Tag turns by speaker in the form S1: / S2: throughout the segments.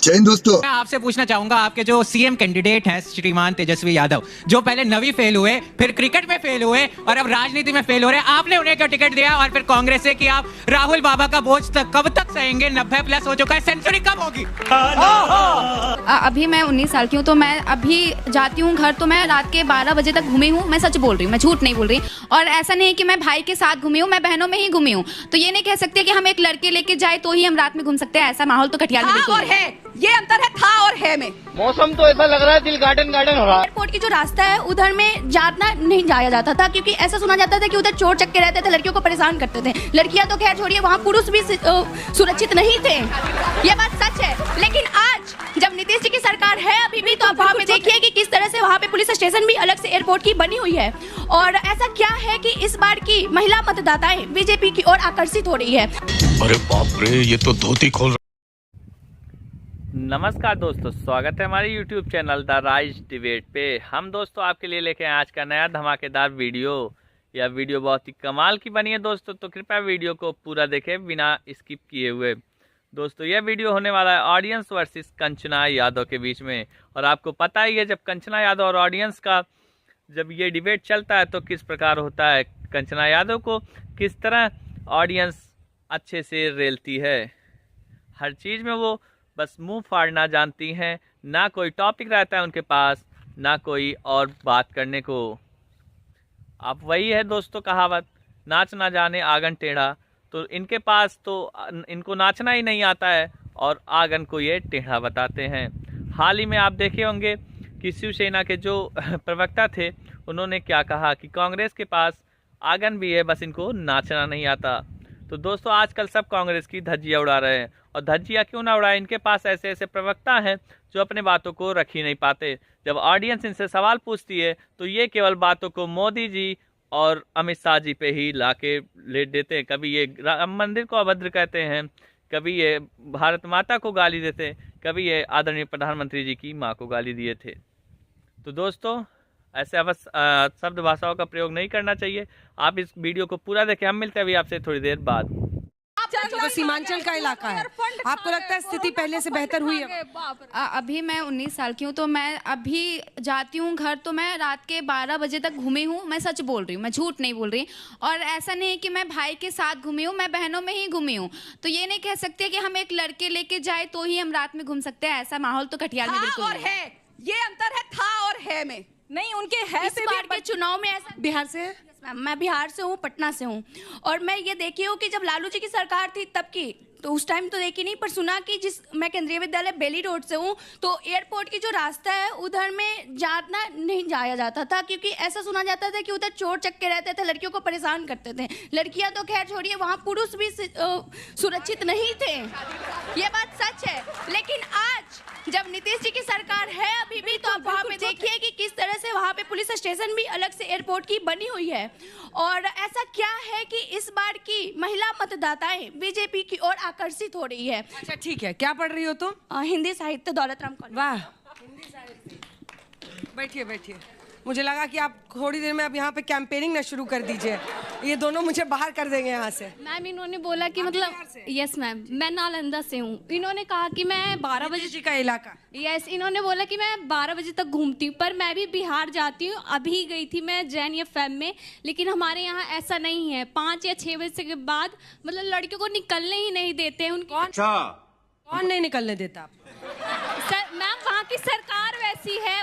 S1: जय हिंद दोस्तों।
S2: मैं आपसे पूछना चाहूंगा, आपके जो सीएम कैंडिडेट हैं श्रीमान तेजस्वी यादव, जो पहले नवी फेल हुए, फिर क्रिकेट में फेल हुए और अब राजनीति में फेल हो रहे हैं, आपने उन्हें क्या टिकट दिया और फिर कांग्रेस से कि आप राहुल बाबा का बोझ तक कब तक सहेंगे? 90+ हो चुका है, सेंचुरी कब होगी?
S3: अभी मैं 19 साल की हूँ, तो मैं अभी जाती हूँ घर तो मैं रात के 12 बजे तक घूमी हूँ। मैं सच बोल रही हूँ, मैं झूठ नहीं बोल रही। और ऐसा नहीं है कि मैं भाई के साथ घूमी हूँ, मैं बहनों में ही घूमी हूँ। तो ये नहीं कह सकते कि हम एक लड़के लेके जाए तो ही हम रात में घूम सकते हैं। ऐसा माहौल तो कटिहार में बिल्कुल
S4: और है, ये अंतर है था और है में।
S5: मौसम तो ऐसा लग रहा है दिल गार्डन गार्डन हो रहा है।
S3: एयरपोर्ट की जो रास्ता है उधर में जाना नहीं जाया जाता था, क्योंकि ऐसा सुना जाता था कि उधर चोर चक्के रहते थे, लड़कियों को परेशान करते थे। लड़कियां तो खैर छोड़िए, वहाँ पुरुष भी सुरक्षित नहीं थे। ये बात सच है। लेकिन आज जब नीतीश जी की सरकार है अभी भी, तो आप वहाँ पे देखिए कि किस तरह से वहाँ पे पुलिस स्टेशन भी अलग से एयरपोर्ट की बनी हुई है। और ऐसा क्या है कि इस बार की महिला मतदाताएं बीजेपी की ओर आकर्षित हो रही है।
S6: अरे बाप रे, ये तो धोती खोल।
S7: नमस्कार दोस्तों, स्वागत है हमारे YouTube channel the rise debate पे। हम दोस्तों आपके लिए लेके आए आज का नया धमाकेदार वीडियो। यह वीडियो बहुत ही कमाल की बनी है दोस्तों, तो कृपया वीडियो को पूरा देखें बिना स्किप किए हुए। दोस्तों यह वीडियो होने वाला है ऑडियंस वर्सेस कंचना यादव के बीच में। और आपको पता ही है, जब कंचना यादव और ऑडियंस का जब ये डिबेट चलता है तो किस प्रकार होता है। कंचना यादव को किस तरह ऑडियंस अच्छे से रेलती है। हर चीज़ में वो बस मुंह फाड़ना जानती हैं, ना कोई टॉपिक रहता है उनके पास, ना कोई और बात करने को। अब वही है दोस्तों कहावत, नाच ना जाने आंगन टेढ़ा। तो इनके पास तो इनको नाचना ही नहीं आता है और आंगन को ये टेढ़ा बताते हैं। हाल ही में आप देखे होंगे कि शिवसेना के जो प्रवक्ता थे उन्होंने क्या कहा कि कांग्रेस के पास आंगन भी है, बस इनको नाचना नहीं आता। तो दोस्तों आजकल सब कांग्रेस की धज्जियाँ उड़ा रहे हैं, और धज्जियाँ क्यों ना उड़ाएं, इनके पास ऐसे ऐसे प्रवक्ता हैं जो अपने बातों को रख ही नहीं पाते। जब ऑडियंस इनसे सवाल पूछती है तो ये केवल बातों को मोदी जी और अमित शाह जी पे ही लाके लेट देते हैं। कभी ये राम मंदिर को अभद्र कहते हैं, कभी ये भारत माता को गाली देते हैं, कभी ये आदरणीय प्रधानमंत्री जी की माँ को गाली दिए थे। तो दोस्तों ऐसे अवश्य शब्द भाषाओं का प्रयोग नहीं करना चाहिए। आप इस वीडियो को पूरा देखें। हम मिलते हैं अभी आपसे थोड़ी देर बाद।
S4: तो सीमांचल का इलाका है, आपको लगता है स्थिति पहले से बेहतर हुई है?
S3: अभी मैं 19 साल की हूँ, तो मैं अभी जाती हूँ घर तो मैं रात के 12 बजे तक घूमी हूँ। मैं सच बोल रही हूँ, मैं झूठ नहीं बोल रही। और ऐसा नहीं है कि मैं भाई के साथ घूमी हूँ, मैं बहनों में ही घूमी हूँ। तो ये नहीं कह सकते कि हम एक लड़के लेके जाए तो ही हम रात में घूम सकते हैं। ऐसा माहौल तो कटिहार में बिल्कुल
S4: और है, ये अंतर है था और है में। नहीं, उनके है
S3: इस बार के चुनाव में ऐसा।
S4: बिहार से है?
S3: मैं बिहार से हूँ, पटना से हूँ। और मैं ये देखी हूँ कि जब लालू जी की सरकार थी तब की, तो उस टाइम तो देखी नहीं, पर सुना कि मैं केंद्रीय विद्यालय बेली रोड से हूँ, तो एयरपोर्ट की जो रास्ता है उधर में जाना नहीं जाया जाता था, क्योंकि ऐसा सुना जाता था कि उधर चोर चक्के रहते थे, लड़कियों को परेशान करते थे। लड़कियां तो खैर छोड़िए, वहाँ पुरुष भी सुरक्षित नहीं थे। ये बात सच है। लेकिन आज जब नीतीश जी की सरकार है अभी भी, तो आप वहाँ पे देखिए कि किस तरह से वहाँ पे पुलिस स्टेशन भी अलग से एयरपोर्ट की बनी हुई है। और ऐसा क्या है कि इस बार की महिला मतदाताएं बीजेपी की ओर आकर्षित हो रही है।
S4: अच्छा ठीक है, क्या पढ़ रही हो तुम?
S3: हिंदी साहित्य, दौलत राम कॉलेज।
S4: वाह, बैठिए बैठिए। मुझे लगा कि आप थोड़ी देर में अब यहाँ पे कैंपेनिंग ना शुरू कर दीजिए, ये दोनों मुझे बाहर कर देंगे यहाँ से।
S8: मैम इन्होंने बोला कि मतलब यस मैम, मैं नालंदा से हूँ। इन्होंने कहा कि मैं 12 बजे
S4: जी का इलाका।
S8: यस, इन्होंने बोला कि मैं 12 बजे तक घूमती हूँ, पर मैं भी बिहार जाती हूँ। अभी गई थी मैं जैन एफएम में, लेकिन हमारे यहाँ ऐसा नहीं है। 5 या 6 बजे के बाद मतलब लड़कियों को निकलने ही नहीं देते हैं।
S4: कौन नहीं निकलने देता?
S8: सर मैम, वहाँ की सरकार वैसी है,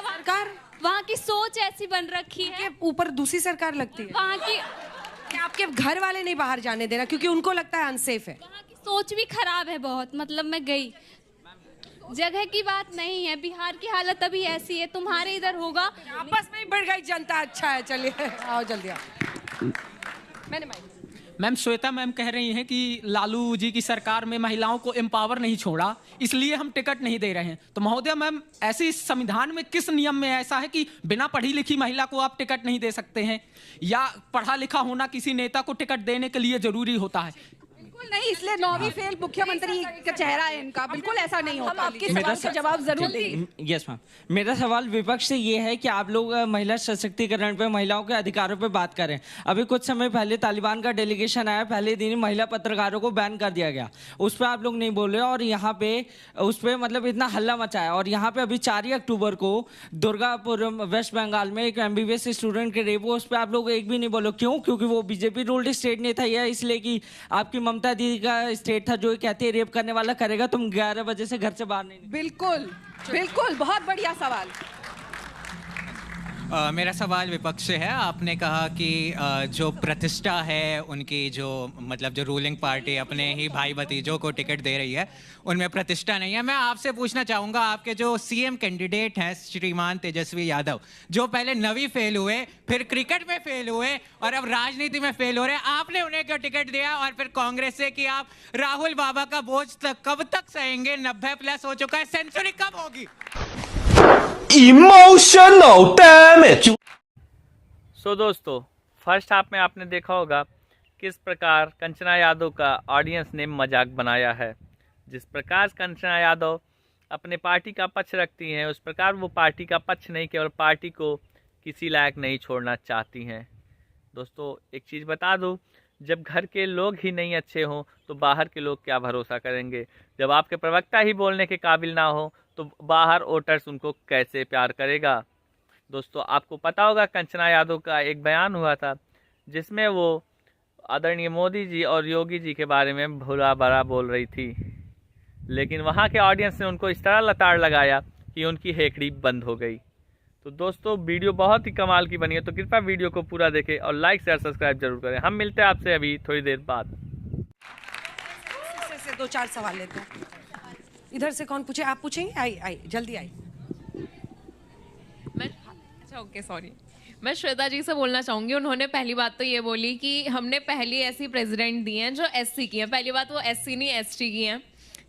S8: वहाँ की सोच ऐसी बन रखी है।
S4: ऊपर दूसरी सरकार लगती है
S8: वहाँ की,
S4: कि आपके घर वाले नहीं बाहर जाने देना क्योंकि उनको लगता है अनसेफ है।
S8: वहाँ की सोच भी खराब है बहुत। मतलब मैं गई, जगह की बात नहीं है, बिहार की हालत अभी ऐसी है। तुम्हारे इधर होगा,
S4: आपस में ही बढ़ गई जनता। अच्छा है, चलिए आओ जल्दी आओ।
S2: मैम श्वेता मैम कह रही हैं कि लालू जी की सरकार में महिलाओं को एम्पावर नहीं छोड़ा, इसलिए हम टिकट नहीं दे रहे हैं। तो महोदय मैम, ऐसे संविधान में किस नियम में ऐसा है कि बिना पढ़ी लिखी महिला को आप टिकट नहीं दे सकते हैं, या पढ़ा लिखा होना किसी नेता को टिकट देने के लिए जरूरी होता है?
S1: नहीं, इसलिए नौवीं फेल मुख्यमंत्री का चेहरा है इनका, बिल्कुल ऐसा नहीं होता। हम आपके सवाल का जवाब जरूर देंगे।
S9: यस मैम, मेरा सवाल विपक्ष से ये है कि आप लोग महिला सशक्तिकरण पे, महिलाओं के अधिकारों पे बात करें। अभी कुछ समय पहले तालिबान का डेलीगेशन आया, पहले दिन महिला पत्रकारों को बैन कर दिया गया, उस पर आप लोग नहीं बोल रहे और यहाँ पे उस पर मतलब इतना हल्ला मचाया। और यहाँ पे अभी 4 अक्टूबर को दुर्गापुर वेस्ट बंगाल में एक MBBS स्टूडेंट के रेप हुआ, उस पर आप लोग एक भी नहीं बोलो। क्यों? क्योंकि वो बीजेपी रूल्ड स्टेट नहीं था, या इसलिए कि आपकी ममता दीदी का स्टेट था जो कहते हैं रेप करने वाला करेगा, तुम 11 बजे से घर से बाहर नहीं।
S1: बिल्कुल बिल्कुल, बहुत बढ़िया सवाल।
S2: मेरा सवाल विपक्ष से है। आपने कहा कि जो प्रतिष्ठा है उनकी, जो मतलब जो रूलिंग पार्टी अपने ही भाई भतीजों को टिकट दे रही है, उनमें प्रतिष्ठा नहीं है। मैं आपसे पूछना चाहूँगा, आपके जो CM कैंडिडेट हैं श्रीमान तेजस्वी यादव, जो पहले 9वीं फेल हुए, फिर क्रिकेट में फेल हुए और अब राजनीति में फेल हो रहे हैं, आपने उन्हें क्यों टिकट दिया? और फिर कांग्रेस से कि आप राहुल बाबा का बोझ कब तक सहेंगे? 90+ हो चुका है, सेंचुरी कब होगी?
S6: Emotional damage.
S7: सो दोस्तों, फर्स्ट हाफ में आपने देखा होगा किस प्रकार कंचना यादव का ऑडियंस ने मजाक बनाया है। जिस प्रकार कंचना यादव अपने पार्टी का पक्ष रखती हैं, उस प्रकार वो पार्टी का पक्ष नहीं, केवल पार्टी को किसी लायक नहीं छोड़ना चाहती हैं। दोस्तों, एक चीज़ बता दूं, जब घर के लोग ही नहीं अच्छे हों तो बाहर के लोग क्या भरोसा करेंगे? जब आपके प्रवक्ता ही बोलने के काबिल ना हो तो बाहर वोटर्स उनको कैसे प्यार करेगा? दोस्तों, आपको पता होगा कंचना यादव का एक बयान हुआ था जिसमें वो आदरणीय मोदी जी और योगी जी के बारे में भला भला बोल रही थी, लेकिन वहाँ के ऑडियंस ने उनको इस तरह लताड़ लगाया कि उनकी हेकड़ी बंद हो गई। तो दोस्तों, वीडियो बहुत ही कमाल की बनी है, तो कृपया वीडियो को पूरा देखें और लाइक शेयर सब्सक्राइब जरूर करें। हम मिलते हैं आपसे अभी थोड़ी देर बाद।
S4: 2-4 सवाल लेते हैं। इधर से कौन पूछे? आप पूछेंगे? आई जल्दी आई।
S10: ओके सॉरी, मैं श्वेता जी से बोलना चाहूँगी। उन्होंने पहली बात तो ये बोली कि हमने पहली ऐसी प्रेसिडेंट दी हैं जो SC की हैं। पहली बात, वो SC नहीं ST की हैं,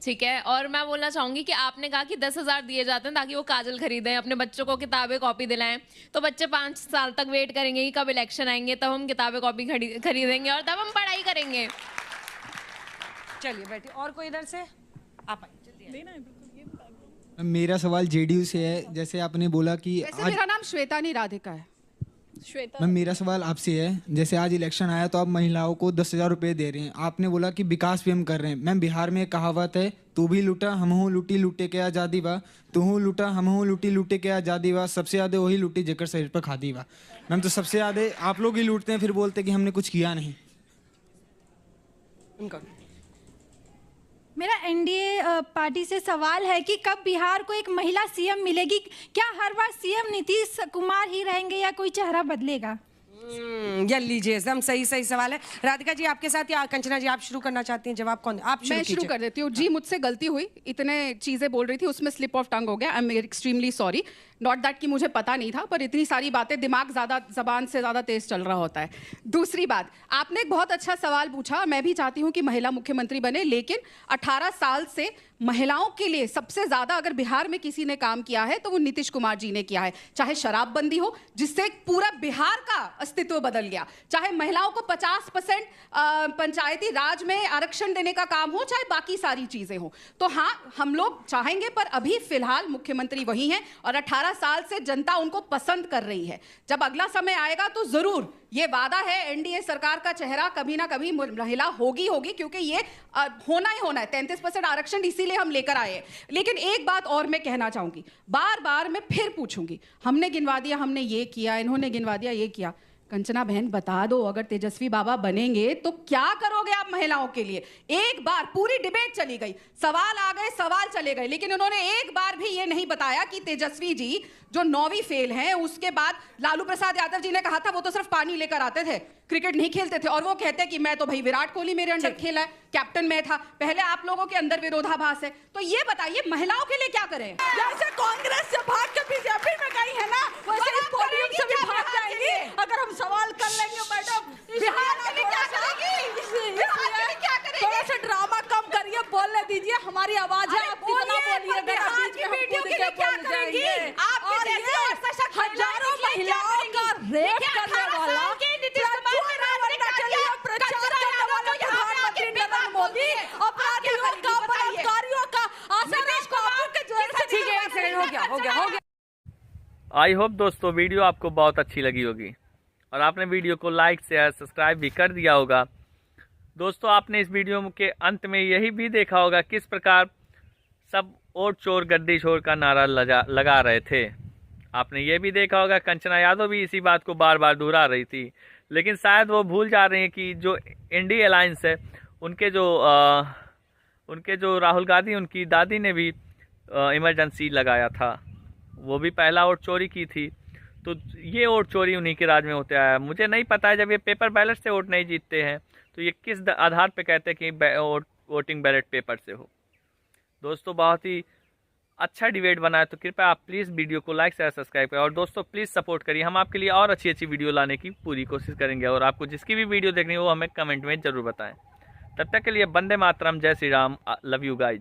S10: ठीक है। और मैं बोलना चाहूँगी कि आपने कहा कि 10,000 दिए जाते हैं ताकि वो काजल खरीदें, अपने बच्चों को किताबें कॉपी दिलाएं। तो बच्चे 5 साल तक वेट करेंगे कि कब इलेक्शन आएंगे, तब हम किताबें कॉपी खरीदेंगे और तब हम पढ़ाई करेंगे।
S4: चलिए बैठिए। और कोई इधर से? आप आइए।
S11: मेरा सवाल JDU से है। जैसे आपने बोला कि
S1: वैसे मेरा नाम श्वेता नहीं राधिका है।
S11: मैम, मेरा सवाल आपसे है, जैसे आज इलेक्शन आया तो आप महिलाओं को 10,000 रुपये दे रहे हैं, आपने बोला कि विकास भी हम कर रहे हैं। मैम, बिहार में एक कहावत है, तू भी लूटा हमहू लूटी लूटे के आज़ादी बा, तू लूटा हमहू लूटी लूटे के आज़ादी बा, सबसे ज़्यादा वही लूटी जेकर शरीर पर खादी बा। मैम, तो सबसे ज़्यादा आप लोग ही लूटते हैं, फिर बोलते हैं कि हमने कुछ किया नहीं।
S12: मेरा NDA पार्टी से सवाल है कि कब बिहार को एक महिला CM मिलेगी? क्या हर बार CM नीतीश कुमार ही रहेंगे या कोई चेहरा बदलेगा?
S4: ये लीजिए, एकदम सही सवाल है। राधिका जी आपके साथ या कंचना जी आप शुरू करना चाहती हैं? जवाब कौन? आप
S1: मैं शुरू कर देती हूँ। जी, मुझसे गलती हुई, इतने चीजें बोल रही थी, उसमें स्लिप ऑफ टंग हो गया। I am extremely sorry. Not that कि मुझे पता नहीं था, पर इतनी सारी बातें, दिमाग ज़्यादा ज़बान से ज़्यादा तेज चल रहा होता है। दूसरी बात, आपने एक बहुत अच्छा सवाल पूछा। मैं भी चाहती हूँ कि महिला मुख्यमंत्री बने, लेकिन 18 साल से महिलाओं के लिए सबसे ज़्यादा अगर बिहार में किसी ने काम किया है तो वो नीतीश कुमार जी ने किया है। चाहे शराबबंदी हो, जिससे पूरा बिहार का अस्तित्व बदल गया, चाहे महिलाओं को 50% पंचायती राज में आरक्षण देने का काम हो, चाहे बाकी सारी चीज़ें हो। तो हाँ, हम लोग चाहेंगे, पर अभी फिलहाल मुख्यमंत्री वही हैं और 18 साल से जनता उनको पसंद कर रही है। जब अगला समय आएगा तो जरूर, ये वादा है, NDA सरकार का चेहरा कभी ना कभी महिला होगी, क्योंकि ये होना ही होना है। 33% आरक्षण इसीलिए हम लेकर आए हैं। लेकिन एक बात और मैं कहना चाहूंगी, बार बार मैं फिर पूछूंगी, हमने गिनवा दिया, हमने ये किया, इन्होंने गिनवा दिया, ये किया। कंचना बहन बता दो, अगर तेजस्वी बाबा बनेंगे तो क्या करोगे आप महिलाओं के लिए? एक बार पूरी डिबेट चली गई, सवाल आ गए, सवाल चले गए, लेकिन उन्होंने एक बार भी ये नहीं बताया कि तेजस्वी जी जो 9वीं फेल हैं, उसके बाद लालू प्रसाद यादव जी ने कहा था वो तो सिर्फ पानी लेकर आते थे, क्रिकेट नहीं खेलते थे, और वो कहते कि मैं तो भाई विराट कोहली मेरे अंडर खेला है, कैप्टन मैं था। पहले आप लोगों के अंदर विरोधाभास है। तो ये बताइए महिलाओं के लिए क्या करें? जैसे कांग्रेस से भाग के बीजेपी में गई है ना, वैसे इस पोडियम से भी भाग जाएंगी। अगर हम सवाल कर लेंगे मैडम, बिहार के लिए क्या करेगी? थोड़ा सा ड्रामा कम करिए, बोलने दीजिए, हमारी आवाज है, आप कितना बोलिएगा। बिहार की बेटियों के लिए क्या करेंगी? और ये हजारों महिलाओं का रेप करने वाला, प्रचार करने वाला प्रधानमंत्री नरेंद्र मोदी
S4: गया।
S7: आई होप दोस्तों वीडियो आपको बहुत अच्छी लगी होगी और आपने वीडियो को लाइक शेयर सब्सक्राइब भी कर दिया होगा। दोस्तों आपने इस वीडियो के अंत में यही भी देखा होगा किस प्रकार सब वोट चोर गद्दी चोर का नारा लगा रहे थे। आपने ये भी देखा होगा कंचना यादव भी इसी बात को बार बार दोहरा रही थी, लेकिन शायद वो भूल जा रहे हैं कि जो इंडिया अलायंस है उनके जो राहुल गांधी उनकी दादी ने भी इमरजेंसी लगाया था, वो भी पहला वोट चोरी की थी। तो ये वोट चोरी उन्हीं के राज में होते आया। मुझे नहीं पता है जब ये पेपर बैलेट से वोट नहीं जीतते हैं तो ये किस आधार पे कहते हैं कि वोटिंग बैलेट पेपर से हो। दोस्तों बहुत ही अच्छा डिबेट बना है, तो कृपया आप प्लीज़ वीडियो को लाइक शेयर सब्सक्राइब करें और दोस्तों प्लीज़ सपोर्ट करिए। हम आपके लिए और अच्छी अच्छी वीडियो लाने की पूरी कोशिश करेंगे और आपको जिसकी भी वीडियो देखनी हो हमें कमेंट में ज़रूर बताएं। तब तक के लिए वंदे मातरम, जय Shri Ram, love you guys.